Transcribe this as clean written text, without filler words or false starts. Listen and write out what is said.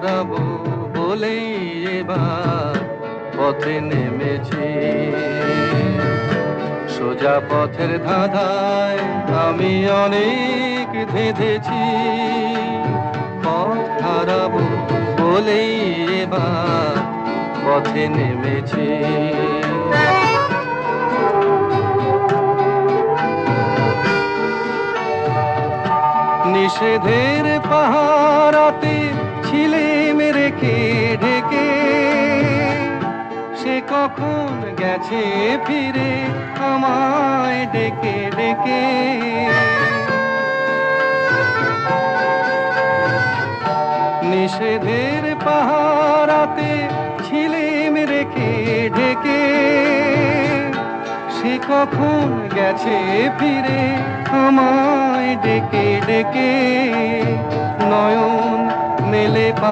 হারাবো বলেই এবার পথে নেমেছি। সোজা পথের ধাঁধায় আমি অনেক ধেঁধেছি, পথ হারাবো বলেই এবার পথে নেমেছি। নিষেধের পাহারাতে ছিলেম রেখে ঢেকে, সে কখন গেছে ফিরে আমায় ডেকে ডেকে। নিষেধের পাহারাতে ছিলেম রেখে ঢেকে, সে কখন গেছে ফিরে আমায় ডেকে ডেকে। নয়ন মেলে